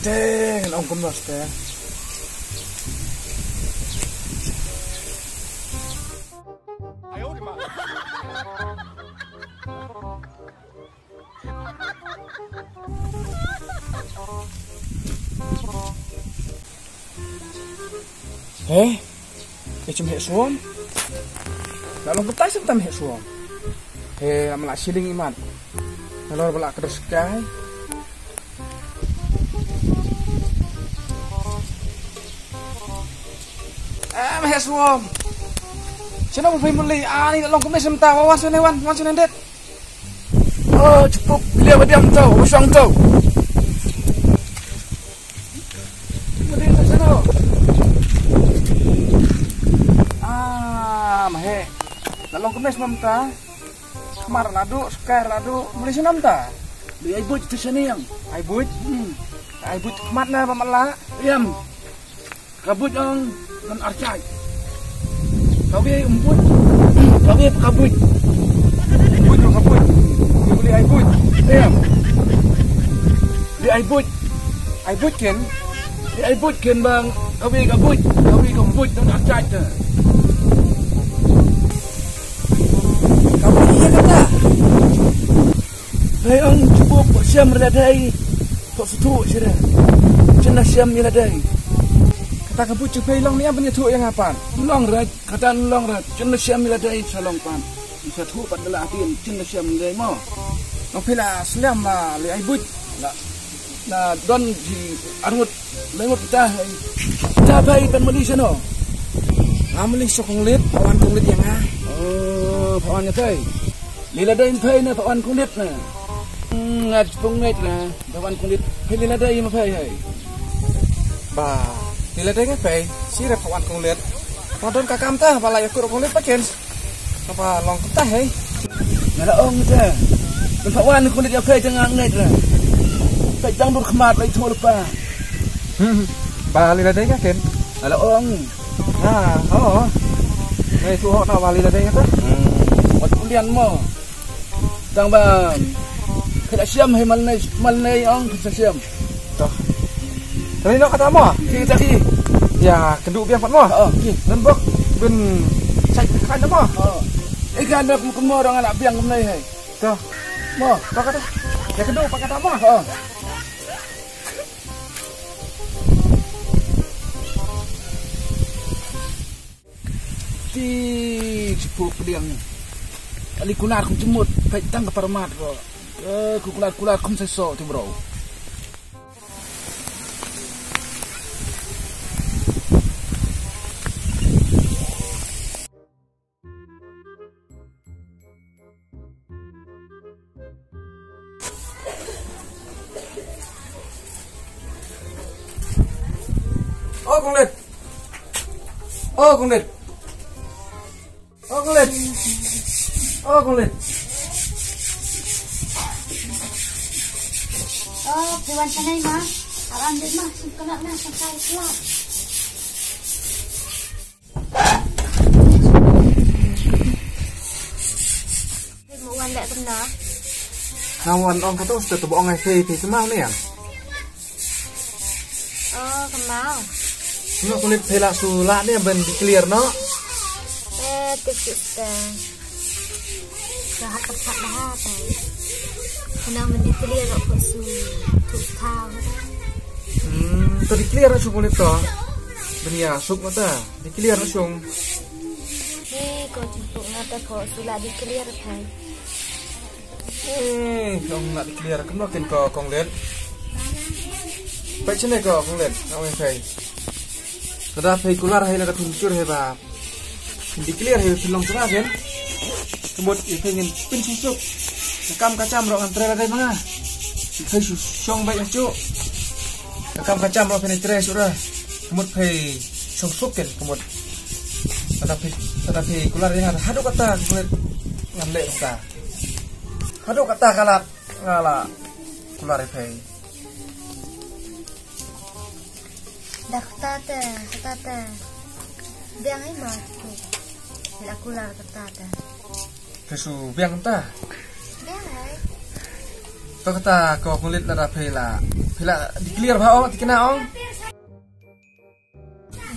Deh, ông cũng lost deh. Cái chum hệ xuống. Đã lòng tay sắp tâm hệ xuống. Làm lại siling iman. Lalu balak terus kai. Hệ xuống. Chứ nó phải một ly ni lòng cũng mesem tahu wan sune wan sune det. Cukup dia berdiam tau, usang tau. Kemudian ke sana. Mahe. Lalong kemes mamta. Kemarin adu, sekarang adu, mulai senam ta. Di aibut tu sini yang. Aibut? Aibut kemana pamala? Diam. Kabut yang non arcai. Kau be umput. Kau be kabut. Kabut yang kabut. Di aibut. Diam. Di aibut. Aibut kan? Di aibut kan bang. Kau be kabut. Kau be kabut non arcai tu. Hai ang cukup siam meladai kok futu sira jenah siam meladai kata kabut cepai long ni apa ni tu yang apa long rat kata long rat jenah siam meladai salong pan bisa tu padala atin jenah siam meladai mo no pila selam la le aibut na don di arut lengut kita bai pan meli sono amli sokong lit pawan konglit yang pawan ngai lila dai pai na pawan konglit na ngad pungit na pawan konglit lila dai ma pai hai ba lila dai pai sira pawan konglit padon kakam ta balai aku konglit paken apa long ta hai ngala ong ta pawan konglit ya pai tengah ngai na pai jang dur khmat lai thol pa ba lila dai ken ngala ong Này thu họ nào vào lì là đây nhá. Một cũng điền mò. Tang bang. Cái đã xiêm hay mal này ông sẽ xiêm. Tuh. Tadi nak kata mò. Ki tadi. Ya, keduk biang pat mò. Dan bok ben sai kan mò. Ikan nak kemo orang anak biang kemai hai. Tuh. Mò, pak kata. Ya keduk pak kata mò. Cukup pediang ali kunar kum jemut pai tang ke paramat ko ku kular kum seso tu bro Kong Lid Kong Lid Buwan sanay ma. Aram din ma. Singkalat na. Sangkay kelap. Buwan dak benar. Hawan ong kata sudah tebok ngai fe semau ni yang. Kemau. Nak kulit pelak sulak ni ben di clear no. Kita Rahat tepat dah apa. Kena mandi clear kok su. Tuk tahu. Tadi clear na kulit to. Benia suk mata. Di clear na sung. Kau jemput ngata kok sulah di clear kai. Kong nak di clear kan makin kong lihat. Baik sini kong lihat. Nak fai. Sudah fai kular hai nak tuncur hai ba. Di clear hai silong tengah kan. Kemudian pengen pin susuk. Nakam kacam ro antre la dai manga. Fai susong baik cuk. Nakam kacam ro penetre surah. Kemudian fai susuk kan kemudian. Tetapi kular yang ada hadu kata kulit ngamlek kata. Hadu kata kalap ngala kular fai. Dah kata. Biang ai mah. Bila kular kata. Kesu biang entah. Biang ai. to kata ko kulit la phela di clear ba ong tikena ong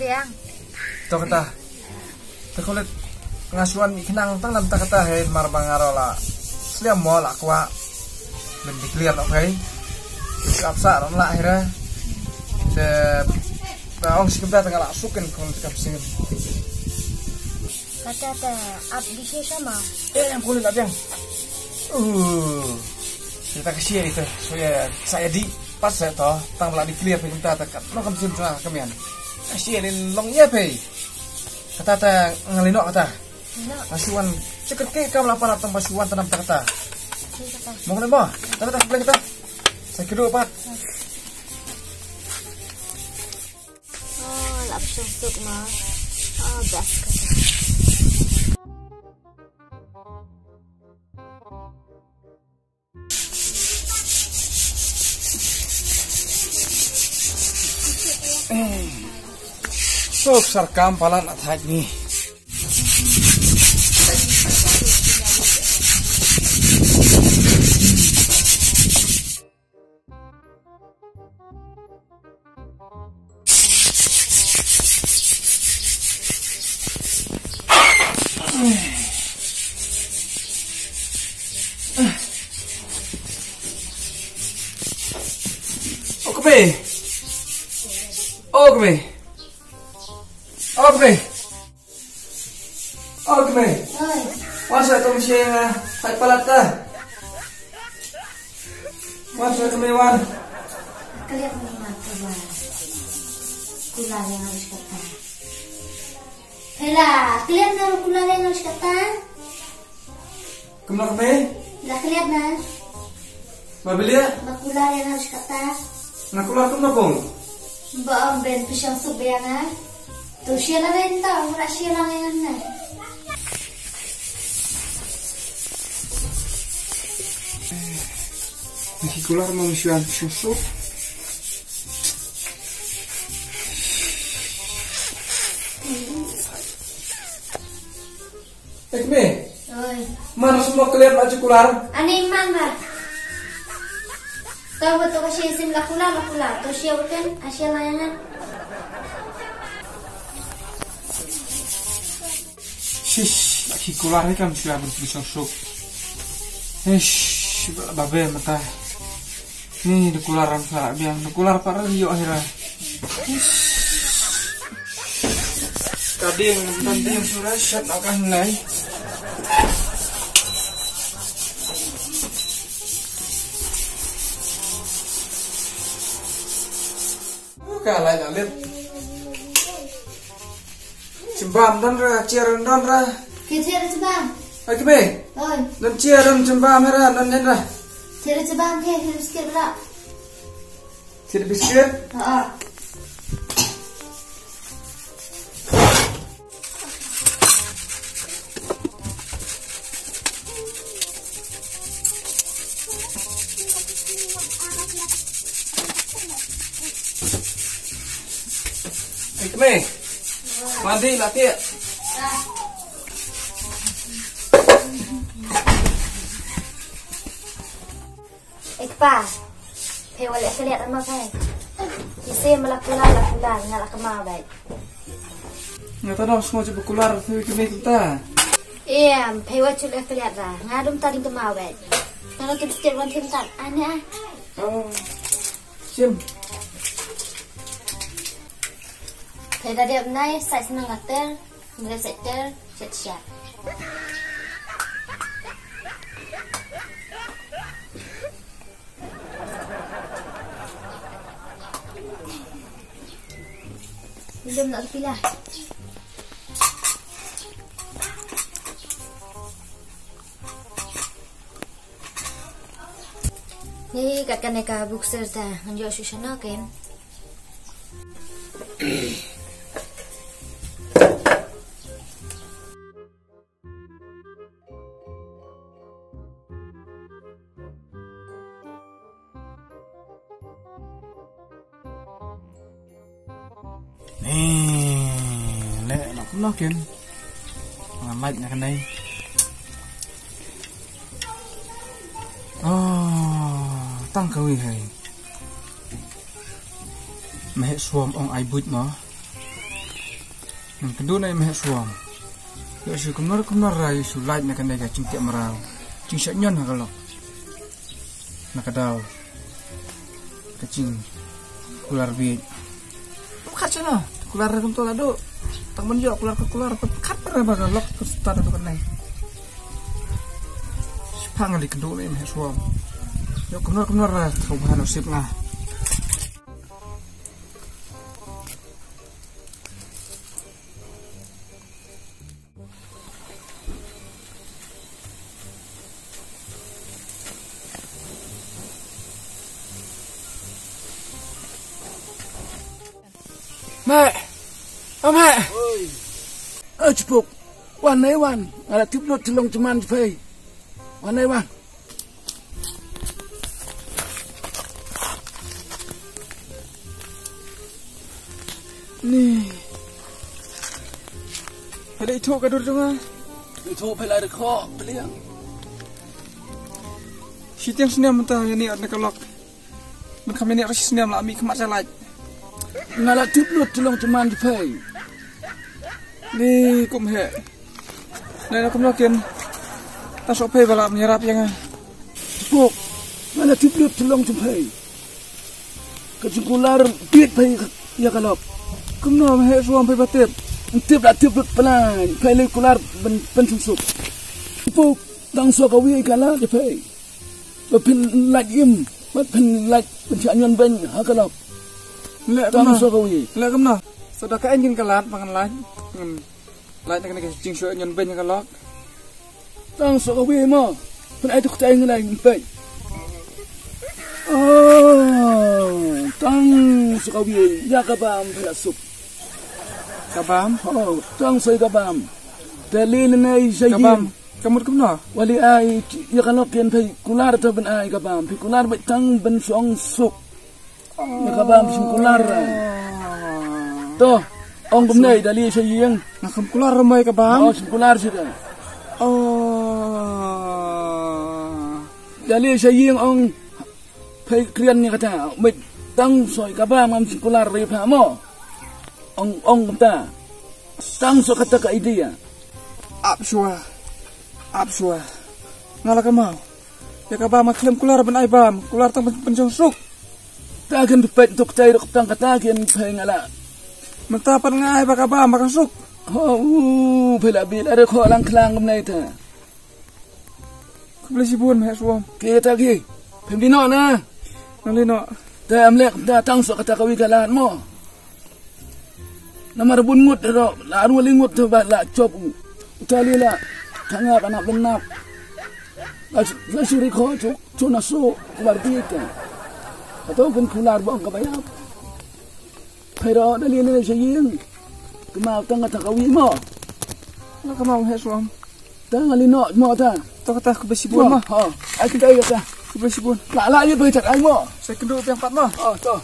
Diang. to kata to kulit ngasuan ikenang tang lam ta kata he mar bangarola sliam mo la kwa ben di clear no phai kapsa rom la hera se ong sikemda tangala suken kon kapsin Kata ab di sama. yang kulit abang kita kasih itu saya di pas saya toh tang belah di clear kita tekat no kam sim sana kamian kasih lin long ye pe kata ta ngalino kata pasuan ceker ke kam lapan tang pasuan tanam kata mau kena bah kata kita saya kedua pak Oh lapsang tuk mah gas kata sok sarkam palan athaj ni Oke. Masa kamu siang hai palata. Masa kemewan. Kalian memang kebar. Kula yang harus kata. Hela, kalian kalau kula yang harus kata. Kemana keme? Lah kalian nah. Mabilia? Kula yang harus kata. Nakulah tu nakong. Ba ben pisang subyana. Tu siya lang rin tao, wala siya lang yan na. Nakikular mo siya susu. Ekme. Oi. Mana semua kalian aja kular? Ani mama. Tahu betul kasi sim lakula. Tu siya bukan asya layangan. Shish, nakikular ni kan siya bersusuk. Babe mata. Ni dikularan para biang, dikular para liyo akhirnya. Tadi yang sudah set akan naik. Kalah jalan. Cembam dan ra, ciaran dan ra. Kecil cembam. Oke be. Oi. Dan ciaran cembam ra, dan ra. Ciri cembam ke, biskit pula. Ciri biskit. Oke be. Mandi latih. Ikpa, pewal ekliat ama kai. Isi melakula ngala kema baik. Nggak tahu semua coba kular tu kami kita. Iya, pewal cul ekliat lah. Ngadum tadi kema baik. Kalau kita setiap orang tintat, aneh. Oh, sim. Peda dia naik, saya senang ngater, mulai setter, siap. Belum nak pilih. Ni kat kaneka bookser dah, menjual susana kan? Nó kiếm mạnh là cái này. tăng kau hai mẹ xuồng ông ai bụi nó mình cái đứa này mẹ xuồng giờ sự cũng nó rai sự lại này cái này cái chừng tiệm rau chừng sẽ nhân hả kalau nak kadau cái chừng kular bi khát chứ nào kular không to là đâu tăng bên dọc kular khát ra bao lóc cái start itu kan này phang di kedua ini mẹ xuồng giờ cũng nó ra không hay nó xếp là mẹ mẹ chụpวันไหนวันอะไรทิพย์รถจะลงจะมันจะไปวันไหนวันนี่ไปได้โชว์กันดูจังอ่ะไปโชว์ไปเลยเด็กข้อไปเลี้ยงชิดยังเสนียมมันตายนี่อันนี้ก็ล็อกมันคำนี้รัชเสนียมละมีขมัดจะไหลนั่นแหละทิพย์รถจะลงจะมันจะไปนี่กุมเหะนี่เรากำลังกินตาสอบเพย์เวลามีรับยังไงพวกนั่นแหละทิพย์รถจะลงจะไปก็จึงกุลาร์เปียดไปya kalau kena he suam pe batip tip la tip pelan pe le kular ben susuk pu dang so ka wi kala de pe pen laj im pen laj pen chanyon ben ha kalau le dang so ka wi le kemna sudah ka engin kalat makan laj laj nak nak jing so nyon ben ka lok dang so ka wi mo pen ai tuk tai ngai pe tang sukawi ya kabam pelasuk kabam tang soy kabam dalil nai sayi kabam kamu kemana wali ai ya kalau kian pai kular tu ben ai kabam pi kular bai tang ben song suk ya kabam sim kular to ong kumnai dalil sayi yang nak kular ramai kabam sim kular sudah dalil sayi yang ong pai krian ni kata bai tang soy kabam am sikular ri pha mo ong ta tang so kata ka idea ap shua ngala ka mau ya kabam klem kular ben ai bam kular tang penjong suk ta kan pet tuk tai rok tang kata kian phe ngala menta pan ngai ba kabam ba suk phela bil are kho lang khlang ngam nai ta khble si bun me suam ke ta ki phem di no na nali noแต่อเมริกาตั้งสกัดกวีกลานมั้งน้ำมันบุญงดเราลารุลิงดเถอะละจบอุตาลีละทางอาณาเป็นนับแล้วสุริโคจุนัสุกบาร์บีกันatau kan kular bang kabayap pero dali na siya yung kumautang at kawi mo nakamang hesuam tangalino mo ta kata kubesibun mo ay kita ka kubesibun lala yun ba itak ay mo sa kendo yang pat mo to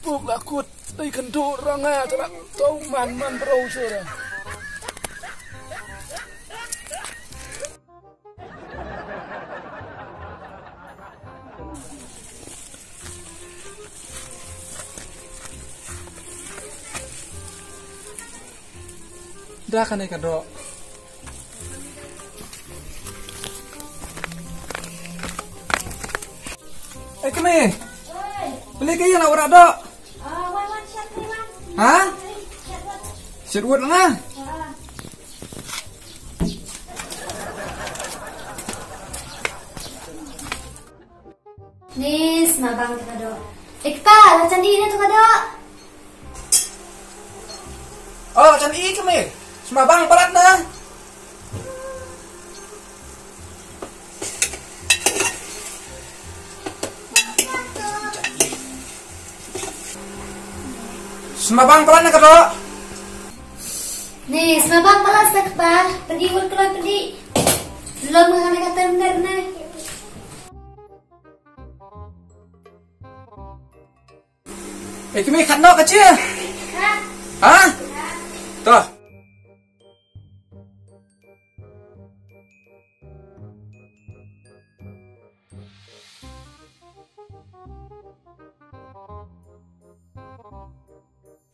puk lakut ay kendo ranga tara tau man bro sura dah kan ikan do kami beli kaya nak urat do ha set word lah nis mabang kita do ikta lah candi ni tu kado candi kami Semabang parat na. Semabang parat na kado. Nih, semabang parat sa kba. Pergi wal keluar pergi. Belum mengenai kata benar na. Kami kano kecil. Ha? Tuh.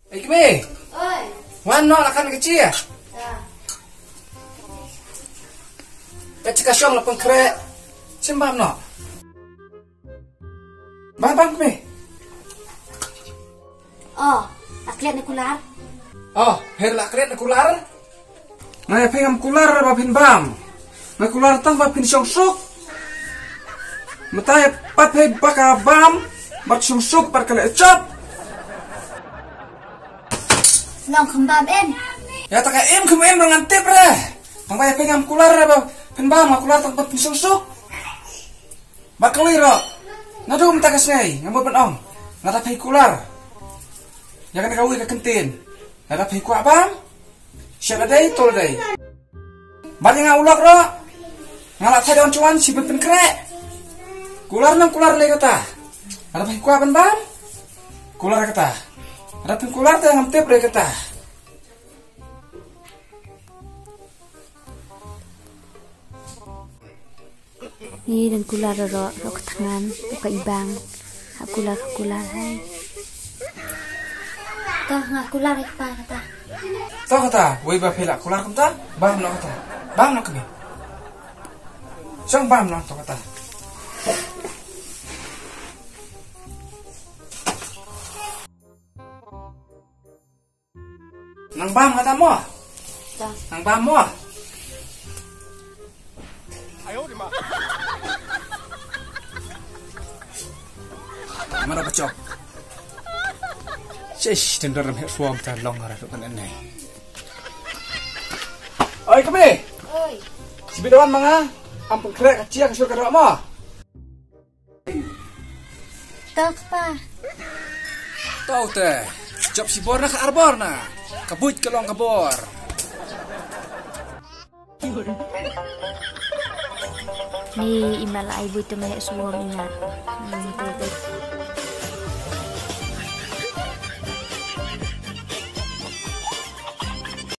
Ikme, Oi. wan no akan kecil ya? Ya. Kecil kasyong lapang krek. Simbam no. Bang kme. Oh, tak lihat ni kular. Oh, her la krek kular. Ngai pengam kular ba pin bam. Ngai kular tang ba pin syong sok. Matai pat he baka bam, bat syong sok par kale chop. Long kembam em. Ya tak em kum em dengan tip re. Pang ba pengam kular ba pin bam kular tang bat pin syong sok. Ba keliro. Nadu mta kasnai, ngamo ban ong. Ngata pei kular. Ya kan kawi ka kentin. Ngata pei ku abam. Syada dai tol dai. Bari nga ulak ro. Ngala thai don cuan si ben krek. Kular nang kular le kata. Ada pei ku abam bam. Kular kata. Ada pei kular ta ngam tep re kata. Ni dan kular ro ke tangan, ke ibang. Kular hai. Tah ngak kular ipa kata. Tahu kata, wei ba pei la kular kata. Bam no kata. Bam no kami. Sang bam no to kata. Nang bam kata mo. Tah. Nang bam mo. Mana bacok? Shesh, tender hem suam ta long ara kan enai. Oi kami. Oi. Si bidawan manga ampun krek kecil ke surga mo. Tah pa. Tahu teh. Job si borna ke arbor na. Kabut ke long kabor. Ni imala ibu tu meh suam ingat.